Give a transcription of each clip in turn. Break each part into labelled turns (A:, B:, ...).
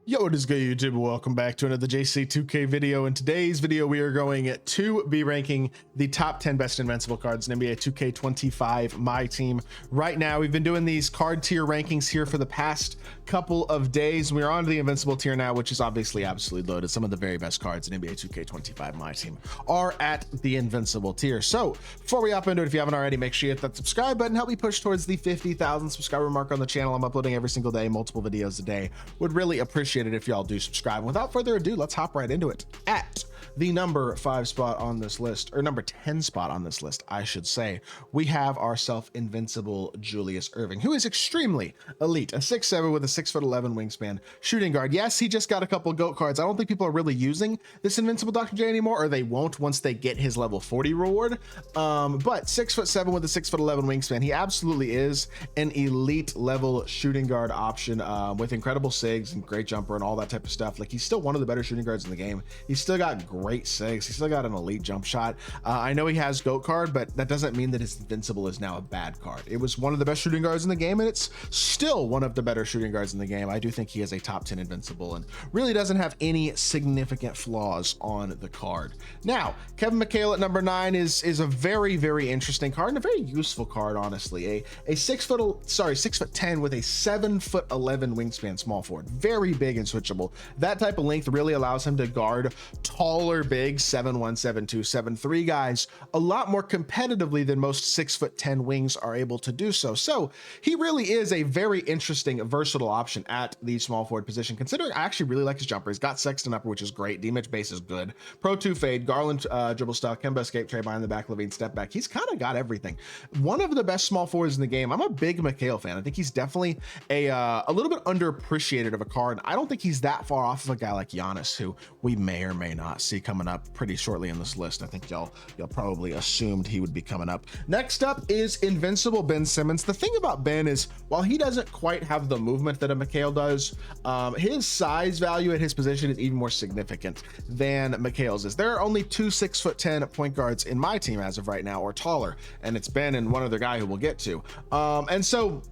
A: Yo, what is good, YouTube? Welcome back to another JC2K video. In today's video, we are going to be ranking the top 10 best Invincible cards in NBA 2K25 My Team. Right now, we've been doing these card tier rankings here for the past couple of days. We're on to the Invincible tier now, which is obviously absolutely loaded. Some of the very best cards in NBA 2K25 My Team are at the Invincible tier. So before we hop into it, if you haven't already, make sure you hit that subscribe button. Help me push towards the 50,000 subscriber mark on the channel. I'm uploading every single day, multiple videos a day. Would really appreciate it if y'all do subscribe. Without further ado, let's hop right into it. At the number 5 spot on this list, or number 10 spot on this list, I should say, we have ourselves Invincible Julius Erving, who is extremely elite, a 6'7" with a 6'11" wingspan shooting guard. Yes, he just got a couple GOAT cards. I don't think people are really using this Invincible Dr. J anymore, or they won't once they get his level 40 reward. But 6'7" with a 6'11" wingspan, he absolutely is an elite level shooting guard option with incredible sigs and great jumper and all that type of stuff. Like, he's still one of the better shooting guards in the game. He's still got great sigs. He's still got an elite jump shot. I know he has GOAT card, but that doesn't mean that his Invincible is now a bad card. It was one of the best shooting guards in the game, and it's still one of the better shooting guards in the game. I do think he is a top 10 Invincible and really doesn't have any significant flaws on the card. Now, Kevin McHale at number 9 is a very, very interesting card and a very useful card, honestly. A 6'10" with a 7'11" wingspan small forward. Very big and switchable. That type of length really allows him to guard taller, big 7'1", 7'2", 7'3" guys a lot more competitively than most 6'10" wings are able to do so. So he really is a very interesting, versatile option at the small forward position, considering I actually really like his jumper. He's got Sexton upper, which is great. D-Mitch base is good. Pro 2 fade, Garland dribble style, Kemba escape, Trey behind the back, Levine step back. He's kind of got everything. One of the best small forwards in the game. I'm a big McHale fan. I think he's definitely a little bit underappreciated of a card. I don't think he's that far off of a guy like Giannis, who we may or may not see coming up pretty shortly in this list. I think y'all probably assumed he would be coming up. Next up is Invincible Ben Simmons. The thing about Ben is, while he doesn't quite have the movement that a McHale does, his size value at his position is even more significant than McHale's is. There are only 2 6'10" point guards in my team as of right now, or taller, and it's Ben and one other guy who we'll get to. And so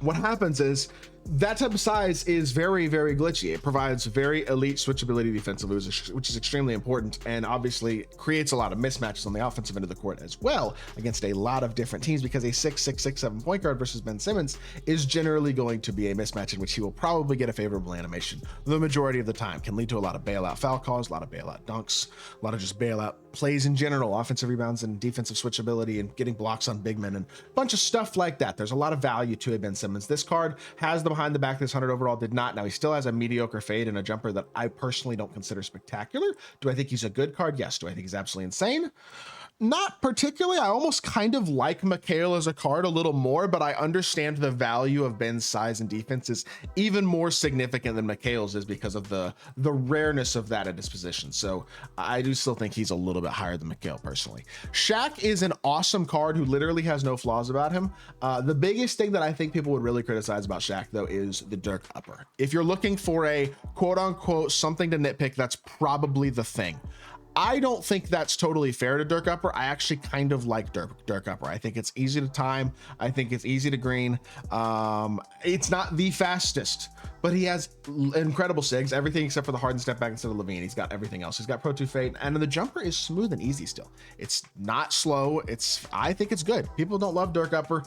A: what happens is, that type of size is very, very glitchy. It provides very elite switchability defensively, which is extremely important, and obviously creates a lot of mismatches on the offensive end of the court as well against a lot of different teams, because a 6'6", 6'7" point guard versus Ben Simmons is generally going to be a mismatch in which he will probably get a favorable animation the majority of the time. Can lead to a lot of bailout foul calls, a lot of bailout dunks, a lot of just bailout plays in general, offensive rebounds and defensive switchability and getting blocks on big men and a bunch of stuff like that. There's a lot of value to a Ben Simmons. This card has the behind the back. This 100 overall did not. Now, he still has a mediocre fade and a jumper that I personally don't consider spectacular. Do I think he's a good card? Yes. Do I think he's absolutely insane? Not particularly. I almost kind of like McHale as a card a little more, but I understand the value of Ben's size and defense is even more significant than McHale's is because of the rareness of that at his position. So I do still think he's a little bit higher than McHale personally. Shaq is an awesome card who literally has no flaws about him. The biggest thing that I think people would really criticize about Shaq, though, is the Dirk upper. If you're looking for a quote unquote something to nitpick, that's probably the thing. I don't think that's totally fair to Dirk upper. I actually kind of like Dirk upper. I think it's easy to time. I think it's easy to green. It's not the fastest, but he has incredible sigs, everything except for the Harden step back instead of Levine. He's got everything else. He's got Pro 2 fade, and the jumper is smooth and easy still. It's not slow. I think it's good. People don't love Dirk upper.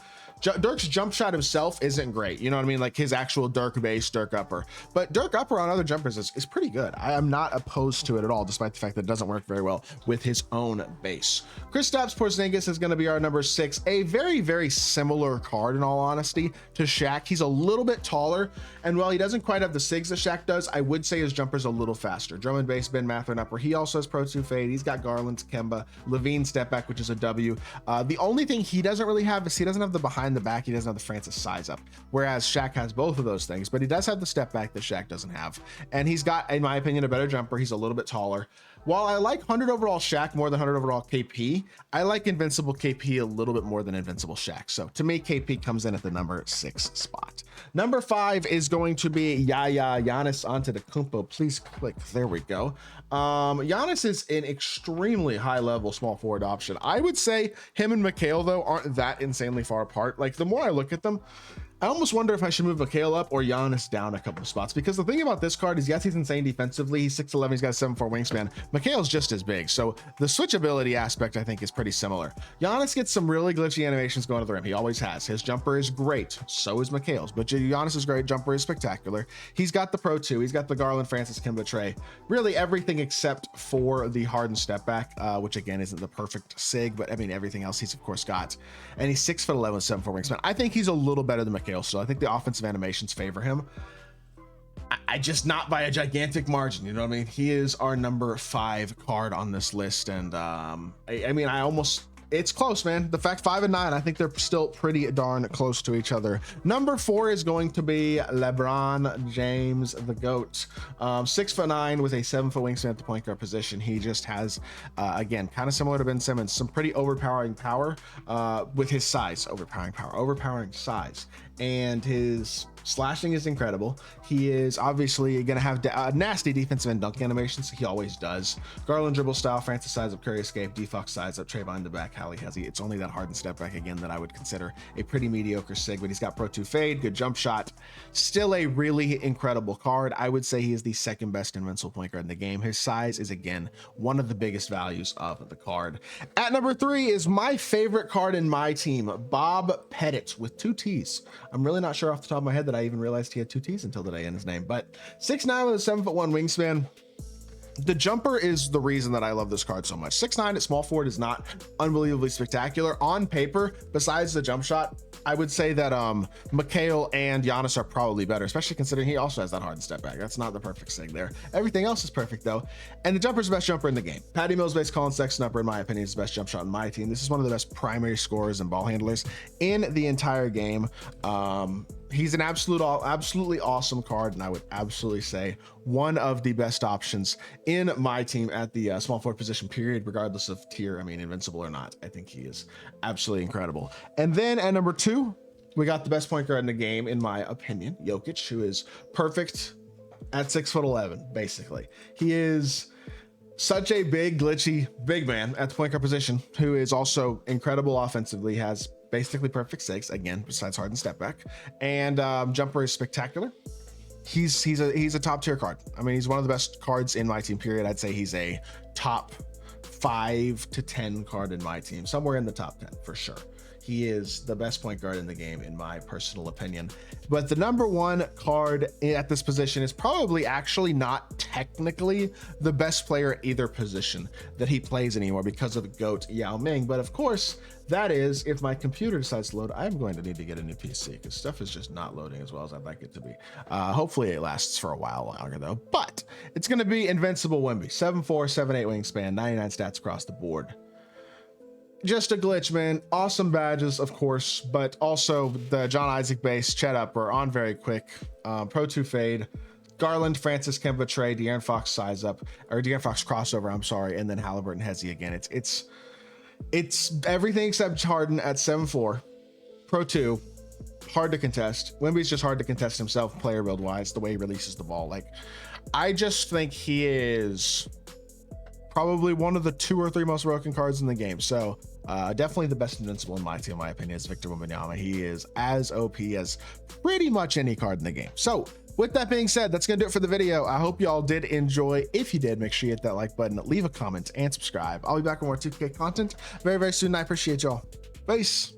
A: Dirk's jump shot himself isn't great. You know what I mean? Like his actual Dirk base, Dirk upper. But Dirk upper on other jumpers is pretty good. I am not opposed to it at all, despite the fact that it doesn't work very well with his own base. Kristaps Porzingis is going to be our number 6. A very, very similar card, in all honesty, to Shaq. He's a little bit taller, and while he doesn't quite have the sigs that Shaq does, I would say his jumper's a little faster. Drummond base, Ben Mathurin upper. He also has Pro 2 fade. He's got Garland, Kemba, Levine step back, which is a W. The only thing he doesn't really have is he doesn't have the behind the back. He doesn't have the Francis size up, whereas Shaq has both of those things, but he does have the step back that Shaq doesn't have. And he's got, in my opinion, a better jumper. He's a little bit taller. While I like 100 overall Shaq more than 100 overall KP, I like Invincible KP a little bit more than Invincible Shaq. So to me, KP comes in at the number 6 spot. Number 5 is going to be Giannis Antetokounmpo. Please click. There we go. Giannis is an extremely high level small forward option. I would say him and McHale, though, aren't that insanely far apart. Like, the more I look at them, I almost wonder if I should move McHale up or Giannis down a couple of spots, because the thing about this card is, yes, he's insane defensively. He's 6'11", he's got a 7'4" wingspan. McHale's just as big, so the switchability aspect I think is pretty similar. Giannis gets some really glitchy animations going to the rim. He always has. His jumper is great, so is McHale's, but Giannis is great. Jumper is spectacular. He's got the Pro 2. He's got the Garland, Francis, Kemba tray. Really everything except for the hardened step back, which again isn't the perfect sig, but I mean everything else he's of course got. And he's 6'11", 7'4" wingspan. I think he's a little better than McHale. So I think the offensive animations favor him. I just not by a gigantic margin, you know what I mean? He is our number 5 card on this list, and I mean, it's close, man. The fact 5 and 9, I think they're still pretty darn close to each other. Number 4 is going to be LeBron James, the GOAT. 6'9" with a 7-foot wingspan at the point guard position. He just has, again, kind of similar to Ben Simmons, some pretty overpowering power with his size. Overpowering size. And his slashing is incredible. He is obviously going to have nasty defensive and dunk animations. He always does. Garland dribble style, Francis sides up, Curry escape, D-Fox sides up, Trayvon in the back, Hallie has he. It's only that hardened step back again that I would consider a pretty mediocre sig, but he's got Pro 2 fade, good jump shot. Still a really incredible card. I would say he is the second best invincible point guard in the game. His size is again one of the biggest values of the card. At number 3 is my favorite card in my team, Bob Pettit with 2 T's. I'm really not sure off the top of my head that I even realized he had 2 T's until today in his name, but 6'9" with a 7'1" wingspan. The jumper is the reason that I love this card so much. 6'9" at small forward is not unbelievably spectacular. On paper, besides the jump shot, I would say that McHale and Giannis are probably better, especially considering he also has that hardened step back. That's not the perfect sig there. Everything else is perfect though. And the jumper's the best jumper in the game. Patty Mills based Colin Sexton upper, in my opinion, is the best jump shot in my team. This is one of the best primary scorers and ball handlers in the entire game. He's an absolutely awesome card, and I would absolutely say one of the best options in my team at the small forward position, period, regardless of tier. I mean, invincible or not, I think he is absolutely incredible. And then at number 2, we got the best point guard in the game, in my opinion, Jokic, who is perfect at 6'11", basically. He is such a big, glitchy, big man at the point guard position, who is also incredible offensively, has basically perfect sigs, again, besides hardened step back, and jumper is spectacular. He's a top tier card. I mean, he's one of the best cards in my team, period. I'd say he's a top 5 to 10 card in my team, somewhere in the top 10 for sure. He is the best point guard in the game, in my personal opinion. But the number 1 card at this position is probably actually not technically the best player at either position that he plays anymore because of the GOAT Yao Ming. But of course, that is, if my computer decides to load, I'm going to need to get a new PC because stuff is just not loading as well as I'd like it to be. Hopefully it lasts for a while longer though. But it's going to be Invincible Wemby, 7'4", 7'8" wingspan, 99 stats across the board. Just a glitch, man. Awesome badges, of course, but also the John Isaac base, Chet Upper, on very quick, Pro 2 fade, Garland, Francis, Kemba Trey, De'Aaron Fox size up, or De'Aaron Fox crossover, I'm sorry, and then Halliburton Hezzy again. It's everything except Harden at 7'4", Pro 2, hard to contest. Wemby's just hard to contest himself, player build wise, the way he releases the ball. Like, I just think he is probably one of the 2 or 3 most broken cards in the game. So definitely the best invincible in my team, in my opinion, is Victor Wembanyama. He is as OP as pretty much any card in the game. So with that being said, that's gonna do it for the video. I hope y'all did enjoy. If you did, make sure you hit that like button, leave a comment, and subscribe. I'll be back with more 2K content very, very soon. I appreciate y'all. Peace.